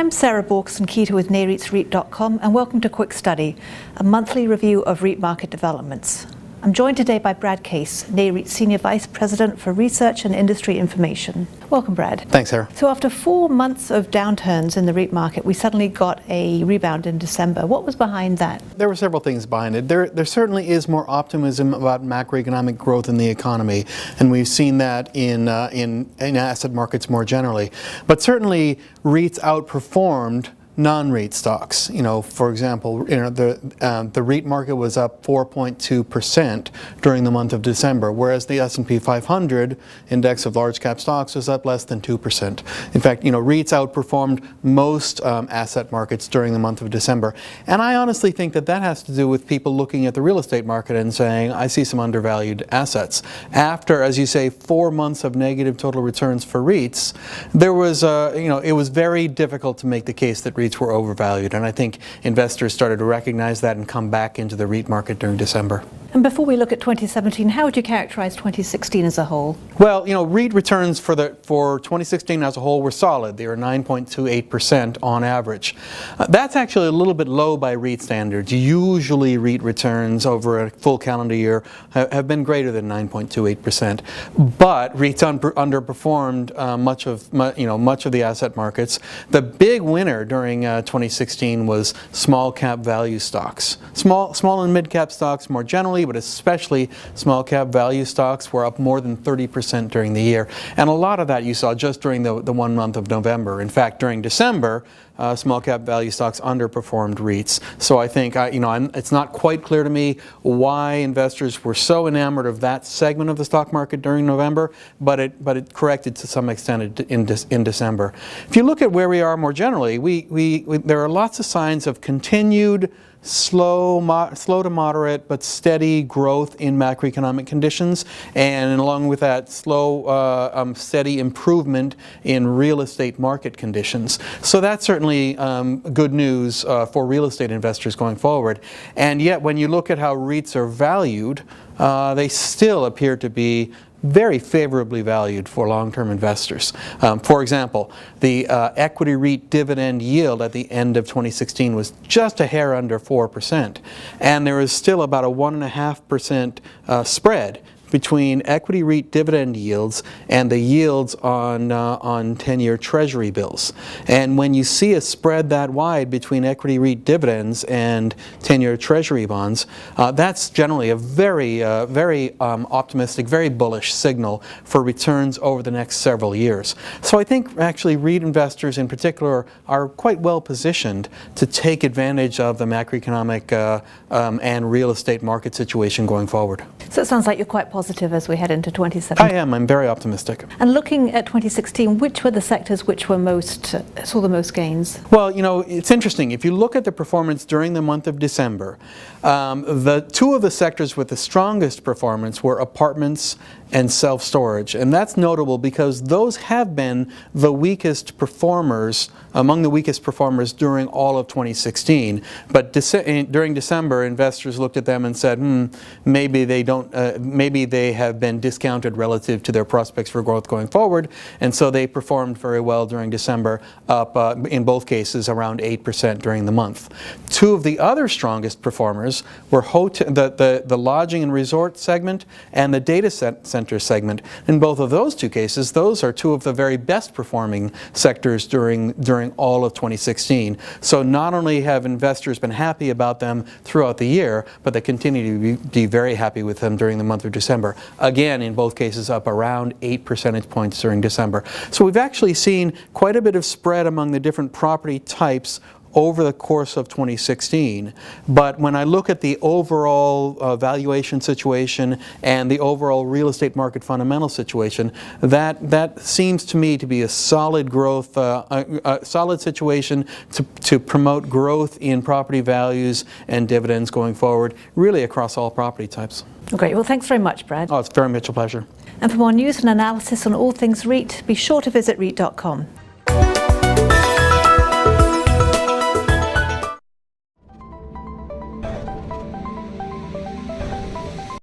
I'm Sarah Borkson-Keeter with NAREITsREIT.com, and welcome to Quick Study, a monthly review of REIT market developments. I'm joined today by Brad Case, NAREIT Senior Vice President for Research and Industry Information. Welcome, Brad. Thanks, Sarah. So after 4 months of downturns in the REIT market, we suddenly got a rebound in December. What was behind that? There were several things behind it. There certainly is more optimism about macroeconomic growth in the economy, and we've seen that in asset markets more generally. But certainly, REITs outperformed non-REIT stocks. For example, the REIT market was up 4.2% during the month of December, whereas the S&P 500 index of large cap stocks was up less than 2%. In fact, REITs outperformed most asset markets during the month of December. And I honestly think that has to do with people looking at the real estate market and saying, I see some undervalued assets. After, as you say, 4 months of negative total returns for REITs, there was, it was very difficult to make the case that REITs were overvalued, and I think investors started to recognize that and come back into the REIT market during December. And before we look at 2017, how would you characterize 2016 as a whole? Well, REIT returns for 2016 as a whole were solid. They were 9.28% on average. That's actually a little bit low by REIT standards. Usually REIT returns over a full calendar year have been greater than 9.28%. But REITs underperformed much of the asset markets. The big winner during 2016 was small cap value stocks. Small and mid cap stocks more generally, but especially small cap value stocks were up more than 30% during the year. And a lot of that you saw just during the 1 month of November. In fact, during December, small cap value stocks underperformed REITs. So I think, it's not quite clear to me why investors were so enamored of that segment of the stock market during November, but it corrected to some extent in December. If you look at where we are more generally, there are lots of signs of continued slow to moderate but steady growth in macroeconomic conditions, and along with that slow steady improvement in real estate market conditions. So that's certainly good news for real estate investors going forward. And yet when you look at how REITs are valued, they still appear to be very favorably valued for long-term investors. For example, the equity REIT dividend yield at the end of 2016 was just a hair under 4%, and there is still about a 1.5% spread between equity REIT dividend yields and the yields on 10-year Treasury bills. And when you see a spread that wide between equity REIT dividends and 10-year Treasury bonds, that's generally a very optimistic, very bullish signal for returns over the next several years. So I think actually REIT investors in particular are quite well positioned to take advantage of the macroeconomic and real estate market situation going forward. So it sounds like you're quite positive as we head into 2017. I am. I'm very optimistic. And looking at 2016, which were the sectors which were saw the most gains? Well, it's interesting. If you look at the performance during the month of December, the two of the sectors with the strongest performance were apartments and self-storage. And that's notable because those have been the weakest performers, among the weakest performers during all of 2016. But during December, investors looked at them and said, maybe they have been discounted relative to their prospects for growth going forward. And so they performed very well during December, up in both cases around 8% during the month. Two of the other strongest performers were the lodging and resort segment and the data center segment. In both of those two cases, those are two of the very best performing sectors during all of 2016. So not only have investors been happy about them throughout the year, but they continue to be very happy with them during the month of December. Again, in both cases up around 8 percentage points during December. So we've actually seen quite a bit of spread among the different property types over the course of 2016. But when I look at the overall valuation situation and the overall real estate market fundamental situation, that seems to me to be a solid growth, a solid situation to promote growth in property values and dividends going forward, really across all property types. Great. Well, thanks very much, Brad. Oh, it's very much a pleasure. And for more news and analysis on all things REIT, be sure to visit REIT.com.